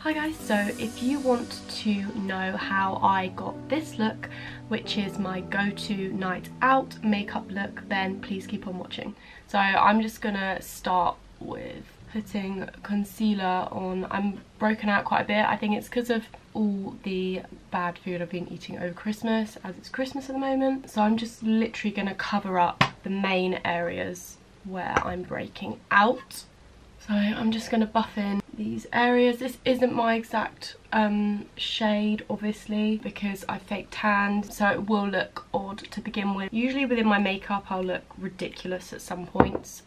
Hi guys, so if you want to know how I got this look, which is my go-to night out makeup look, then please keep on watching. So I'm just gonna start with putting concealer on. I'm broken out quite a bit. I think it's because of all the bad food I've been eating over Christmas, as it's Christmas at the moment. So I'm just literally gonna cover up the main areas where I'm breaking out. So I'm just going to buff in these areas. This isn't my exact shade, obviously, because I fake tanned, so it will look odd to begin with. Usually within my makeup I'll look ridiculous at some points.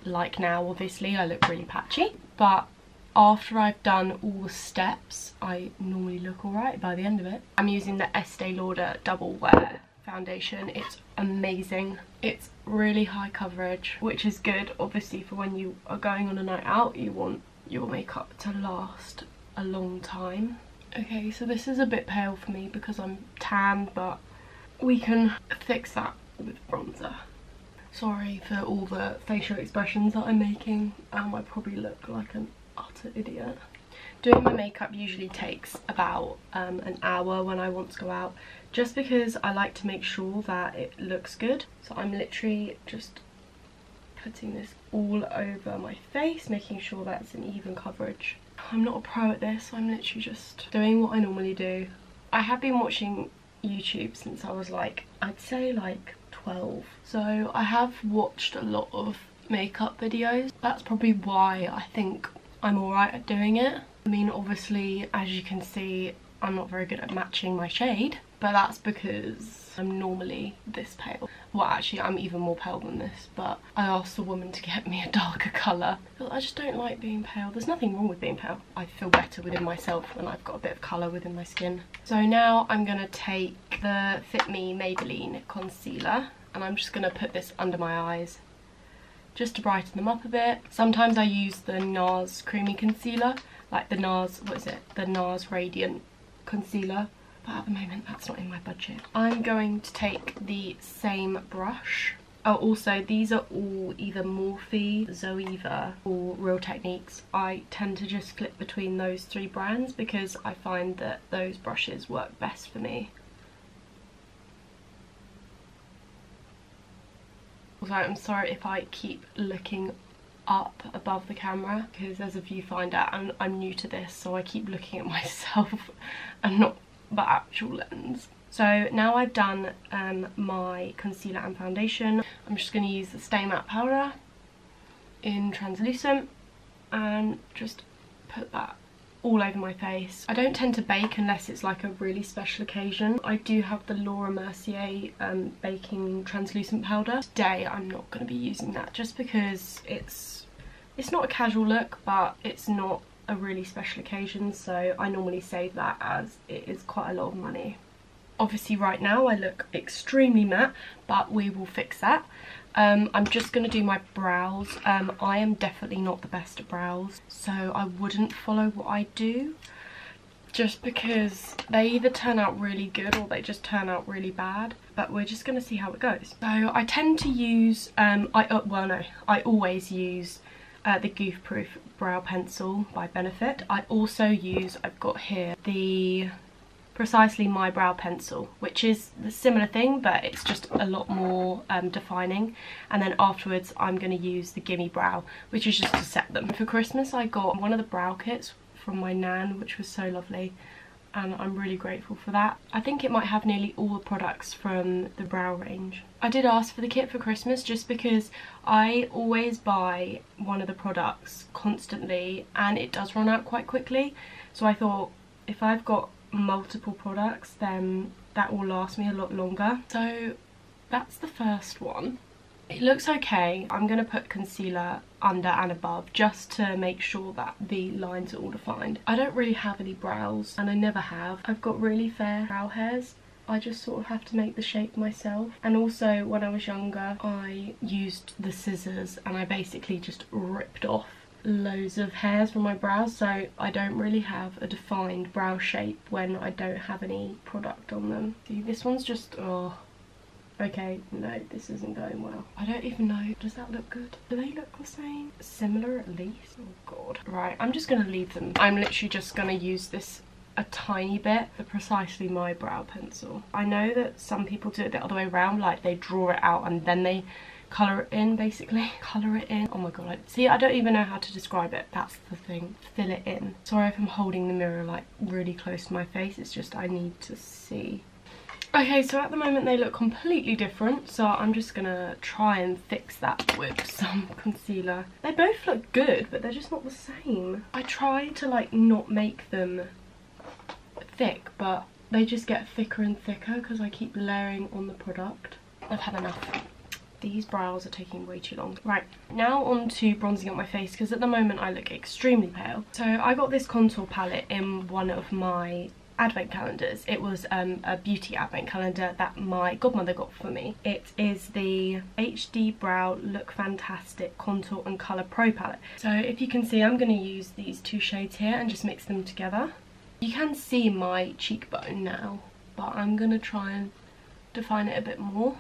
Like now, obviously, I look really patchy. But after I've done all the steps, I normally look alright by the end of it. I'm using the Estee Lauder Double Wear foundation. It's amazing. It's really high coverage, which is good obviously for when you are going on a night out. You want your makeup to last a long time. Okay, so this is a bit pale for me because I'm tan, but we can fix that with bronzer. Sorry for all the facial expressions that I'm making. I probably look like an utter idiot. Doing my makeup usually takes about an hour when I want to go out, just because I like to make sure that it looks good. So I'm literally just putting this all over my face, making sure that's an even coverage. I'm not a pro at this, so I'm literally just doing what I normally do. I have been watching YouTube since I was like, I'd say like 12. So I have watched a lot of makeup videos. That's probably why I think I'm alright at doing it. I mean, obviously, as you can see, I'm not very good at matching my shade, but that's because I'm normally this pale. Well, actually, I'm even more pale than this, but I asked a woman to get me a darker colour. I just don't like being pale. There's nothing wrong with being pale. I feel better within myself when I've got a bit of colour within my skin. So now I'm going to take the Fit Me Maybelline Concealer, and I'm just going to put this under my eyes, just to brighten them up a bit. Sometimes I use the NARS Creamy Concealer, like the NARS, what is it? The NARS Radiant Concealer. But at the moment, that's not in my budget. I'm going to take the same brush. Oh, also, these are all either Morphe, Zoeva, or Real Techniques. I tend to just flip between those three brands because I find that those brushes work best for me. Also, I'm sorry if I keep looking up above the camera, because as if you find out, I'm new to this, so I keep looking at myself and not the actual lens. So now I've done my concealer and foundation, I'm just going to use the Stay Matte powder in translucent and just put that all over my face. I don't tend to bake unless it's like a really special occasion. I do have the Laura Mercier baking translucent powder. Today I'm not going to be using that just because it's not a casual look, but it's not a really special occasion, so I normally save that as it is quite a lot of money. Obviously right now I look extremely matte, but we will fix that. I'm just going to do my brows. I am definitely not the best at brows, so I wouldn't follow what I do, just because they either turn out really good or they just turn out really bad. But we're just going to see how it goes. So I tend to use, I always use the Goof Proof Brow Pencil by Benefit. I also use, I've got here, the Precisely My Brow Pencil, which is the similar thing, but it's just a lot more defining. And then afterwards I'm going to use the Gimme Brow, which is just to set them. For Christmas I got one of the brow kits from my nan, which was so lovely, and I'm really grateful for that. I think it might have nearly all the products from the brow range. I did ask for the kit for Christmas just because I always buy one of the products constantly and it does run out quite quickly. So I thought if I've got multiple products, then that will last me a lot longer. So that's the first one. It looks okay. I'm going to put concealer under and above just to make sure that the lines are all defined. I don't really have any brows, and I never have. I've got really fair brow hairs. I just sort of have to make the shape myself. And also when I was younger I used the scissors and I basically just ripped off loads of hairs from my brows, so I don't really have a defined brow shape when I don't have any product on them. See, this one's just, oh, Okay, no, this isn't going well. I don't even know. Does that look good? Do they look the same? Similar at least? Oh god. Right, I'm just gonna leave them. I'm literally just gonna use this a tiny bit for precisely my brow pencil. I know that some people do it the other way around, like they draw it out and then they colour it in, basically. Colour it in. Oh my god. See, I don't even know how to describe it. That's the thing. Fill it in. Sorry if I'm holding the mirror like really close to my face. It's just I need to see. Okay, so at the moment they look completely different, so I'm just gonna try and fix that with some concealer. They both look good, but they're just not the same. I try to like not make them thick, but they just get thicker and thicker because I keep layering on the product. I've had enough. These brows are taking way too long. Right, now on to bronzing up my face, because at the moment I look extremely pale. So I got this contour palette in one of my advent calendars. It was a beauty advent calendar that my godmother got for me. It is the HD Brow Look Fantastic Contour and Colour Pro palette. So if you can see, I'm going to use these two shades here and just mix them together. You can see my cheekbone now, but I'm going to try and define it a bit more.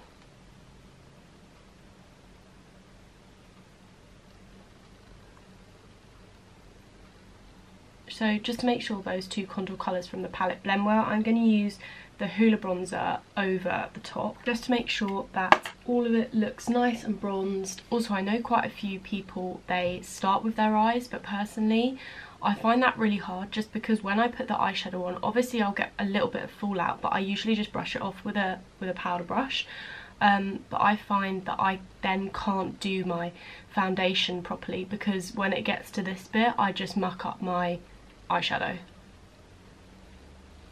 So just to make sure those two contour colours from the palette blend well, I'm going to use the Hoola bronzer over the top, just to make sure that all of it looks nice and bronzed. Also, I know quite a few people, they start with their eyes, but personally I find that really hard, just because when I put the eyeshadow on, obviously I'll get a little bit of fallout, but I usually just brush it off with a powder brush. But I find that I then can't do my foundation properly, because when it gets to this bit I just muck up my eyeshadow.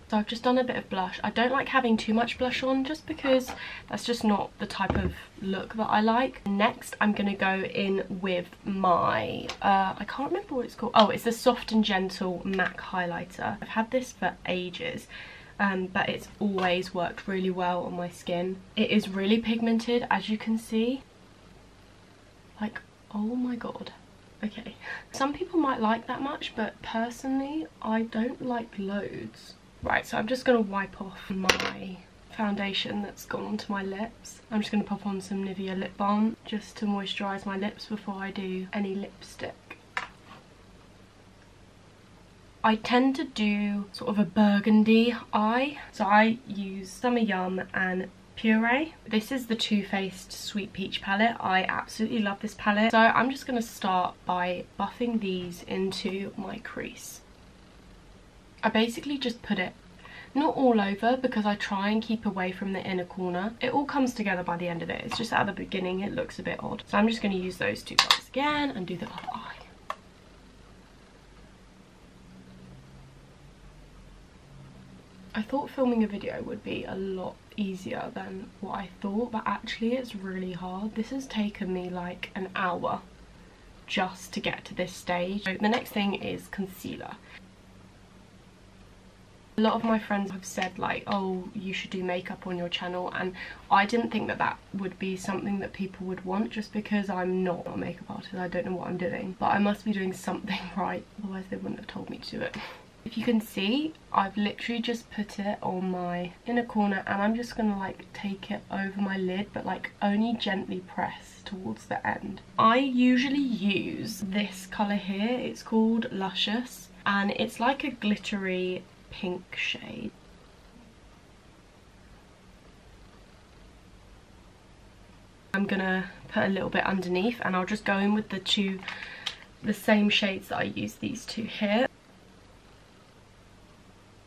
So I've just done a bit of blush. I don't like having too much blush on, just because that's just not the type of look that I like. Next I'm going to go in with my I can't remember what it's called. Oh, it's the Soft and Gentle MAC highlighter. I've had this for ages, but it's always worked really well on my skin. It is really pigmented, as you can see. Like, oh my god. Okay, some people might like that much, but personally I don't like loads. Right, so I'm just going to wipe off my foundation that's gone onto my lips. I'm just going to pop on some Nivea lip balm just to moisturise my lips before I do any lipstick. I tend to do sort of a burgundy eye, so I use Summer Yum and Puree. This is the Too Faced Sweet Peach palette. I absolutely love this palette. So I'm just going to start by buffing these into my crease. I basically just put it not all over, because I try and keep away from the inner corner. It all comes together by the end of it. It's just at the beginning it looks a bit odd. So I'm just going to use those two colors again and do the other eye. I thought filming a video would be a lot easier than what I thought, but actually it's really hard. This has taken me like an hour just to get to this stage. So the next thing is concealer. A lot of my friends have said like, oh, you should do makeup on your channel, and I didn't think that that would be something that people would want, just because I'm not a makeup artist. I don't know what I'm doing, but I must be doing something right, otherwise they wouldn't have told me to do it. If you can see, I've literally just put it on my inner corner, and I'm just gonna like take it over my lid, but like only gently press towards the end. I usually use this colour here. It's called Luscious, and it's like a glittery pink shade. I'm gonna put a little bit underneath, and I'll just go in with the same shades that I use these two here.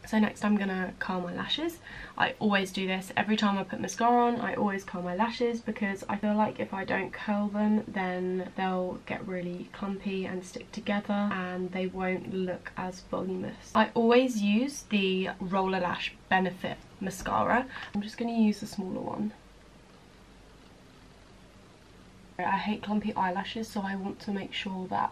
So next I'm gonna curl my lashes. I always do this every time I put mascara on. I always curl my lashes, because I feel like if I don't curl them then they'll get really clumpy and stick together and they won't look as voluminous. I always use the Roller Lash Benefit mascara. I'm just gonna use the smaller one. I hate clumpy eyelashes, so I want to make sure that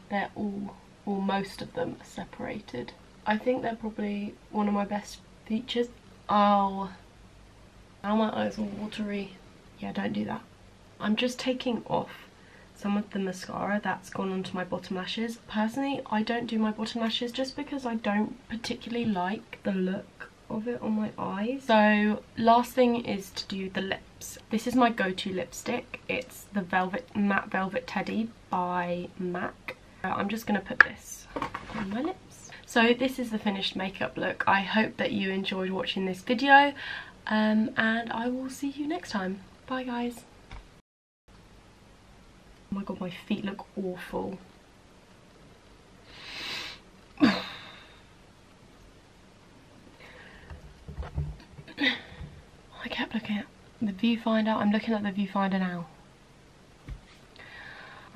they're all, or most of them, are separated. I think they're probably one of my best features. Oh, now my eyes are watery. Yeah, don't do that. I'm just taking off some of the mascara that's gone onto my bottom lashes. Personally, I don't do my bottom lashes just because I don't particularly like the look of it on my eyes. So last thing is to do the lips. lips. This is my go-to lipstick. It's the Matte Velvet Teddy by MAC. I'm just going to put this on my lips. So this is the finished makeup look. I hope that you enjoyed watching this video, and I will see you next time. Bye guys. Oh my god, my feet look awful. I kept looking at the viewfinder. I'm looking at the viewfinder now.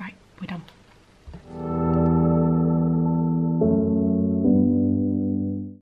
Right, we're done.